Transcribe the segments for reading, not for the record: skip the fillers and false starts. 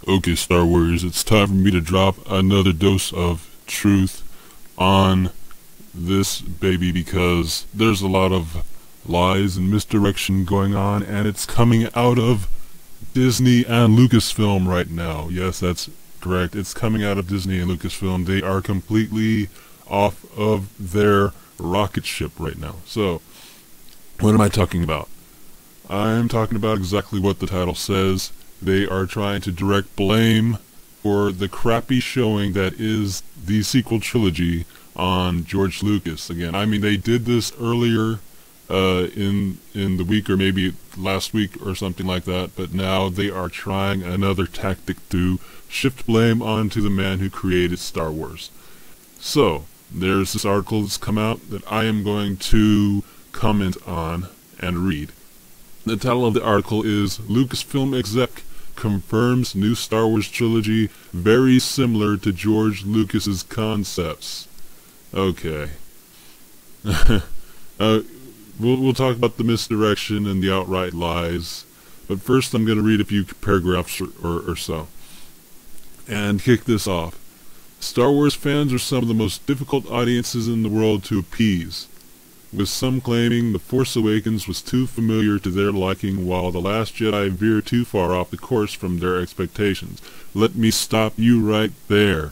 Okay, Star Warriors, it's time for me to drop another dose of truth on this baby because there's a lot of lies and misdirection going on, and it's coming out of Disney and Lucasfilm right now. Yes, that's correct. It's coming out of Disney and Lucasfilm. They are completely off of their rocket ship right now. So, what am I talking about? I'm talking about exactly what the title says. They are trying to direct blame for the crappy showing that is the sequel trilogy on George Lucas. Again, I mean, they did this earlier in the week, or maybe last week or something like that, but now they are trying another tactic to shift blame onto the man who created Star Wars. So, there's this article that's come out that I am going to comment on and read. The title of the article is Lucasfilm Exec confirms new Star Wars trilogy very similar to George Lucas's concepts. Okay. We'll talk about the misdirection and the outright lies, but first I'm going to read a few paragraphs or so and kick this off. Star Wars fans are some of the most difficult audiences in the world to appease, with some claiming The Force Awakens was too familiar to their liking, while The Last Jedi veered too far off the course from their expectations. Let me stop you right there.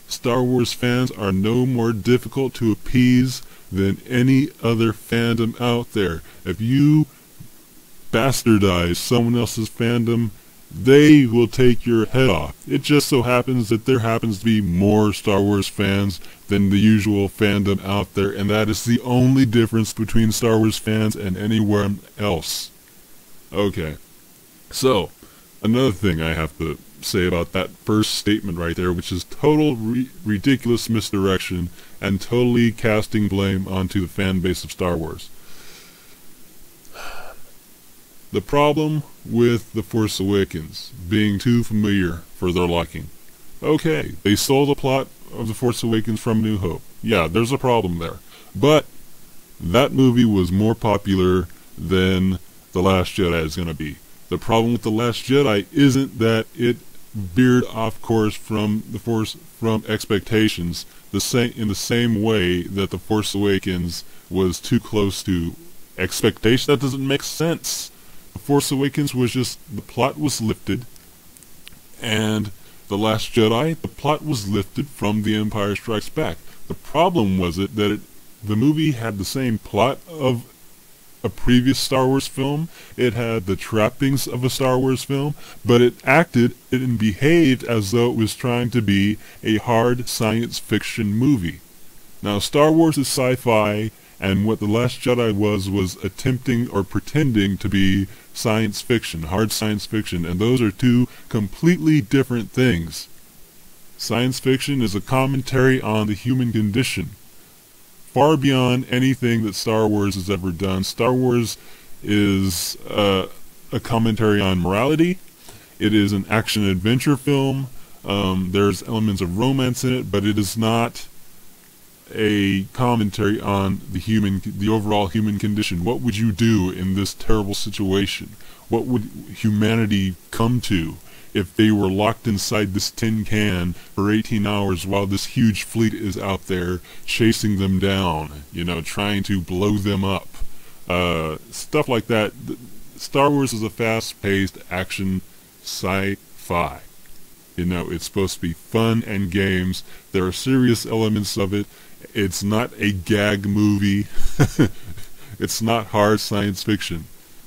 Star Wars fans are no more difficult to appease than any other fandom out there. If you bastardize someone else's fandom, they will take your head off. It just so happens that there happens to be more Star Wars fans than the usual fandom out there, and that is the only difference between Star Wars fans and anywhere else. Okay. So, another thing I have to say about that first statement right there, which is total ridiculous misdirection and totally casting blame onto the fan base of Star Wars. The problem with The Force Awakens being too familiar for their liking. Okay, they stole the plot of The Force Awakens from New Hope. Yeah, there's a problem there. But that movie was more popular than The Last Jedi is going to be. The problem with The Last Jedi isn't that it veered off course from expectations in the same way that The Force Awakens was too close to expectation. That doesn't make sense. The Force Awakens was just, the plot was lifted, and The Last Jedi, the plot was lifted from The Empire Strikes Back. The problem was the movie had the same plot of a previous Star Wars film. It had the trappings of a Star Wars film, but it acted and behaved as though it was trying to be a hard science fiction movie. Now, Star Wars is sci-fi, and what The Last Jedi was attempting or pretending to be science fiction, hard science fiction, and those are two completely different things. Science fiction is a commentary on the human condition, far beyond anything that Star Wars has ever done. Star Wars is a commentary on morality. It is an action-adventure film. There's elements of romance in it, but it is not a commentary on the overall human condition. What would you do in this terrible situation? What would humanity come to if they were locked inside this tin can for 18 hours while this huge fleet is out there chasing them down, trying to blow them up? Stuff like that. Star Wars is a fast-paced action sci-fi. It's supposed to be fun and games. There are serious elements of it. It's not a gag movie. It's not hard science fiction.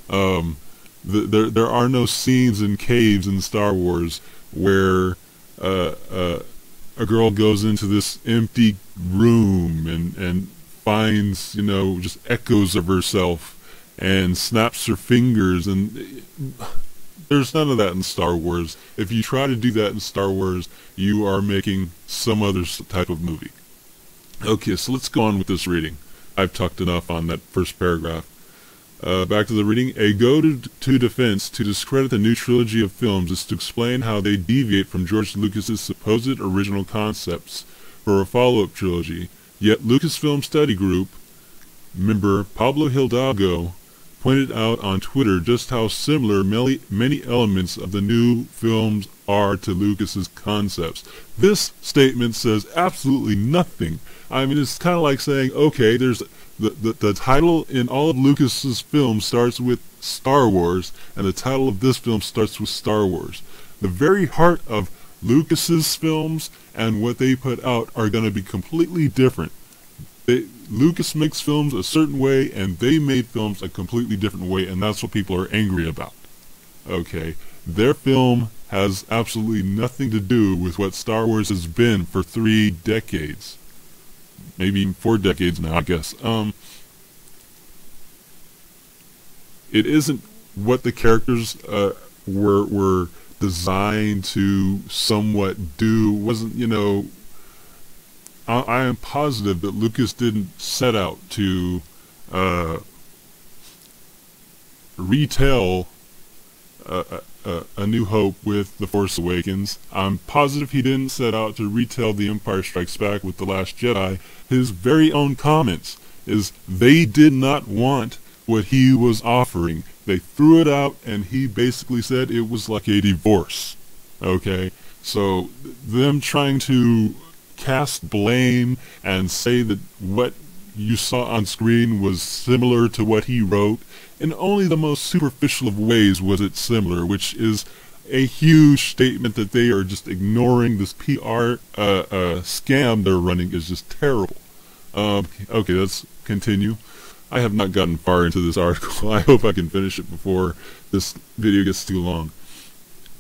There are no scenes in caves in Star Wars where a girl goes into this empty room and finds, just echoes of herself and snaps her fingers, and there's none of that in Star Wars. If you try to do that in Star Wars, you are making some other type of movie. Okay, so let's go on with this reading. I've talked enough on that first paragraph. Back to the reading. A go-to defense to discredit the new trilogy of films is to explain how they deviate from George Lucas's supposed original concepts for a follow-up trilogy. Yet Lucasfilm Study Group member Pablo Hidalgo pointed out on Twitter just how similar many elements of the new films are to Lucas's concepts. This statement says absolutely nothing. I mean, it's kind of like saying, okay, there's the title in all of Lucas's films starts with Star Wars, and the title of this film starts with Star Wars. The very heart of Lucas's films and what they put out are going to be completely different. Lucas makes films a certain way, and they made films a completely different way, and that's what people are angry about. Okay, their film has absolutely nothing to do with what Star Wars has been for 3 decades. Maybe even 4 decades now, I guess. It isn't what the characters were designed to somewhat do. Wasn't, you know, I am positive that Lucas didn't set out to retell A New Hope with The Force Awakens. I'm positive he didn't set out to retell The Empire Strikes Back with The Last Jedi. His very own comments is they did not want what he was offering. They threw it out, and he basically said it was like a divorce. Okay? So them trying to cast blame and say that what you saw on screen was similar to what he wrote, in only the most superficial of ways was it similar, which is a huge statement that they are just ignoring. This PR scam they're running is just terrible. Okay, let's continue. I have not gotten far into this article. I hope I can finish it before this video gets too long.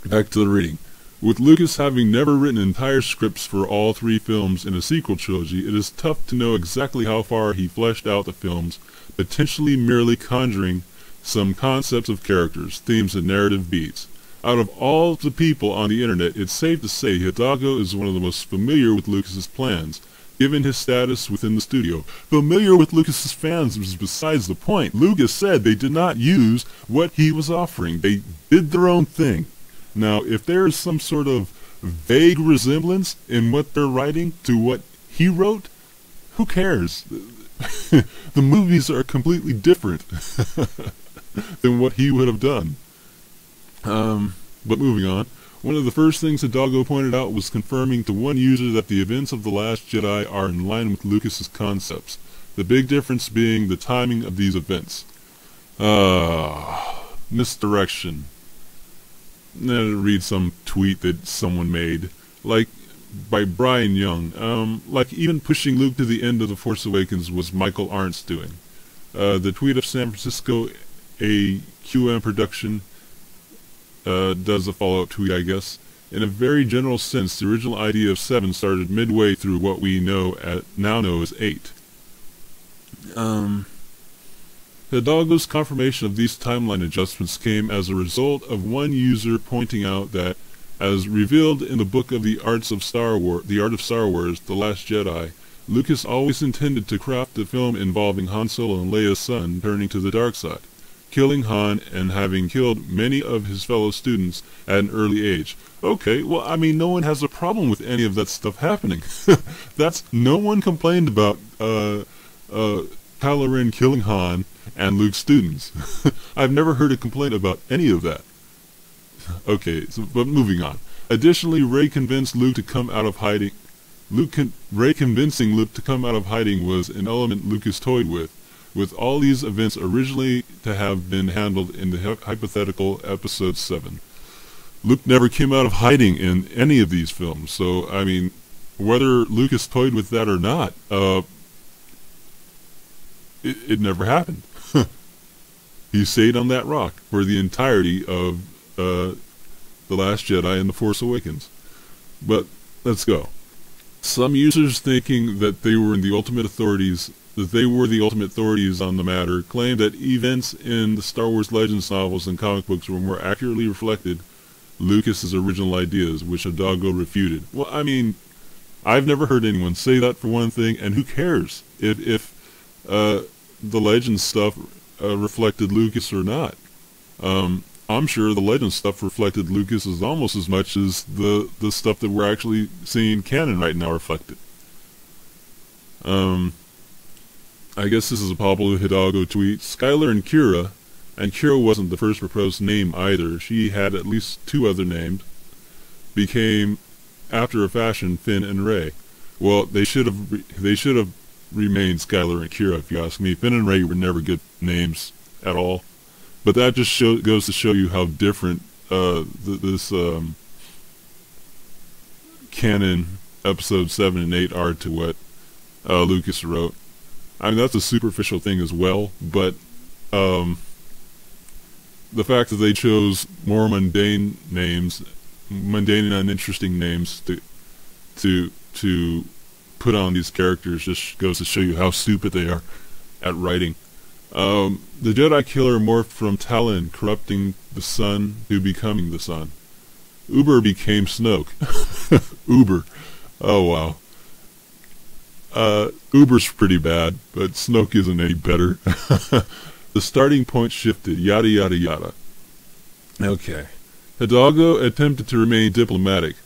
Back to the reading. With Lucas having never written entire scripts for all 3 films in a sequel trilogy, it is tough to know exactly how far he fleshed out the films, potentially merely conjuring some concepts of characters, themes, and narrative beats. Out of all the people on the internet, it's safe to say Hidalgo is one of the most familiar with Lucas's plans, given his status within the studio. Familiar with Lucas's fans was besides the point. Lucas said they did not use what he was offering. They did their own thing. Now, if there is some sort of vague resemblance in what they're writing to what he wrote, who cares? The movies are completely different than what he would have done. But moving on. One of the first things Hidalgo pointed out was confirming to one user that the events of The Last Jedi are in line with Lucas's concepts. The big difference being the timing of these events. Misdirection. Read some tweet that someone made, like by Brian Young. Like even pushing Luke to the end of The Force Awakens was Michael Arndt's doing. The tweet of San Francisco, a QM production, does a follow-up tweet, I guess. In a very general sense, the original idea of 7 started midway through what we now know as 8. Hidalgo's confirmation of these timeline adjustments came as a result of one user pointing out that, as revealed in the book of The Art of Star Wars, The Last Jedi, Lucas always intended to craft a film involving Han Solo and Leia's son turning to the dark side, killing Han and having killed many of his fellow students at an early age. Okay, well, I mean, no one has a problem with any of that stuff happening. No one complained about Kylo Ren killing Han and Luke's students. I've never heard a complaint about any of that. Okay, but moving on. Additionally, Rey convinced Luke to come out of hiding. Rey convincing Luke to come out of hiding was an element Lucas toyed with all these events originally to have been handled in the hypothetical Episode 7. Luke never came out of hiding in any of these films, so, I mean, whether Lucas toyed with that or not, it never happened. He stayed on that rock for the entirety of The Last Jedi and The Force Awakens. But let's go. Some users thinking that they were the ultimate authorities on the matter claimed that events in the Star Wars Legends novels and comic books were more accurately reflected Lucas's original ideas, which Hidalgo refuted. Well, I mean, I've never heard anyone say that, for one thing, and who cares if the Legends stuff reflected Lucas or not. I'm sure the Legends stuff reflected Lucas as almost as much as the stuff that we're actually seeing canon right now reflected. I guess this is a Pablo Hidalgo tweet. Skylar and Kira And Kira wasn't the first proposed name either. She had at least 2 other names. Became, after a fashion, Finn and Rey. Well, they should have remained Skylar and Kira, if you ask me. Finn and Rey were never good names at all. But that just goes to show you how different this canon episodes 7 and 8 are to what Lucas wrote. I mean, that's a superficial thing as well, but the fact that they chose more mundane and uninteresting names to put on these characters just goes to show you how stupid they are at writing. The Jedi killer morphed from Talon, corrupting the sun, to becoming the sun. Uber became Snoke. Uber. Oh, wow. Uber's pretty bad, but Snoke isn't any better. The starting point shifted, yada yada yada. Okay. Hidalgo attempted to remain diplomatic,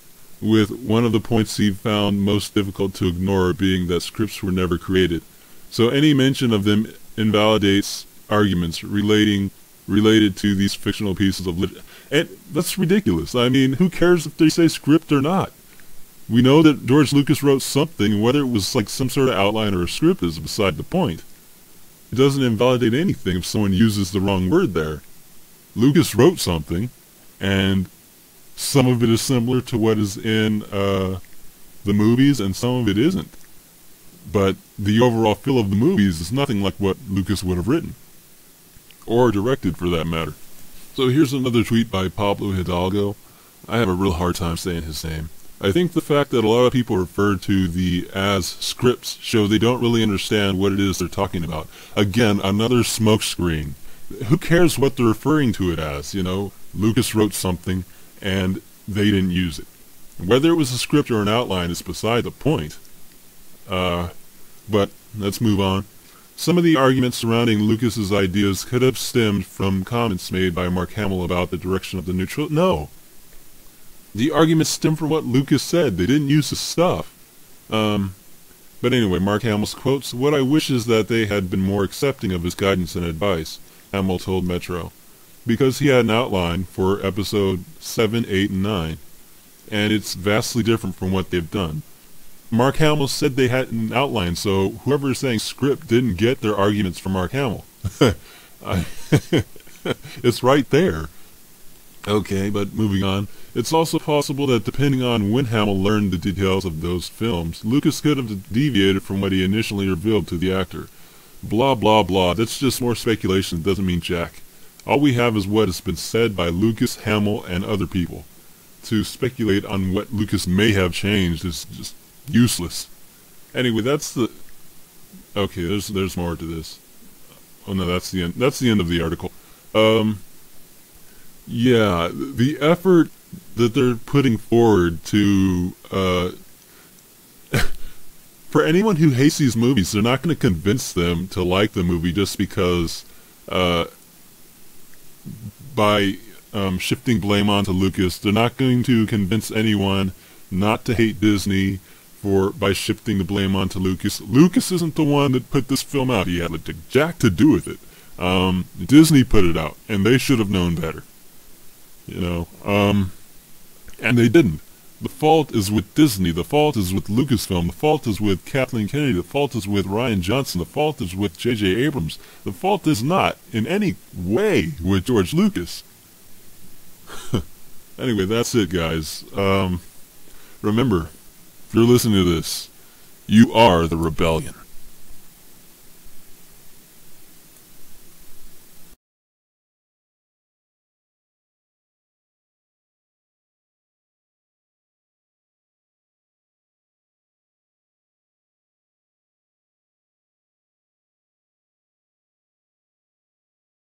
with one of the points he found most difficult to ignore being that scripts were never created. So any mention of them invalidates arguments related to these fictional pieces of literature. And that's ridiculous. I mean, who cares if they say script or not? We know that George Lucas wrote something, whether it was like some sort of outline or a script is beside the point. It doesn't invalidate anything if someone uses the wrong word there. Lucas wrote something, and some of it is similar to what is in the movies, and some of it isn't. But the overall feel of the movies is nothing like what Lucas would have written. Or directed, for that matter. So here's another tweet by Pablo Hidalgo. I have a real hard time saying his name. I think the fact that a lot of people refer to the as scripts show they don't really understand what it is they're talking about. Again, another smokescreen. Who cares what they're referring to it as, you know? Lucas wrote something, and they didn't use it. Whether it was a script or an outline is beside the point. But let's move on. Some of the arguments surrounding Lucas's ideas could have stemmed from comments made by Mark Hamill about the direction of the new trilogy. No. The arguments stem from what Lucas said. They didn't use his stuff. But anyway, Mark Hamill's quotes, "What I wish is that they had been more accepting of his guidance and advice," Hamill told Metro. Because he had an outline for episode 7, 8, and 9. And it's vastly different from what they've done. Mark Hamill said they had an outline, so whoever is saying script didn't get their arguments from Mark Hamill. It's right there. Okay, but moving on. It's also possible that depending on when Hamill learned the details of those films, Lucas could have deviated from what he initially revealed to the actor. Blah blah blah, that's just more speculation, it doesn't mean jack. All we have is what has been said by Lucas, Hamill, and other people. To speculate on what Lucas may have changed is just useless. Anyway, that's the... Okay, there's more to this. Oh no, that's the end. That's the end of the article. Yeah, the effort that they're putting forward to... for anyone who hates these movies, they're not going to convince them to like the movie just because... by shifting blame onto Lucas, they're not going to convince anyone not to hate Disney by shifting the blame onto Lucas. Lucas isn't the one that put this film out. He had jack to do with it. Disney put it out, and they should have known better. You know, and they didn't. The fault is with Disney. The fault is with Lucasfilm. The fault is with Kathleen Kennedy. The fault is with Rian Johnson. The fault is with J.J. Abrams. The fault is not in any way with George Lucas. Anyway, that's it, guys. Remember, if you're listening to this, you are the rebellion.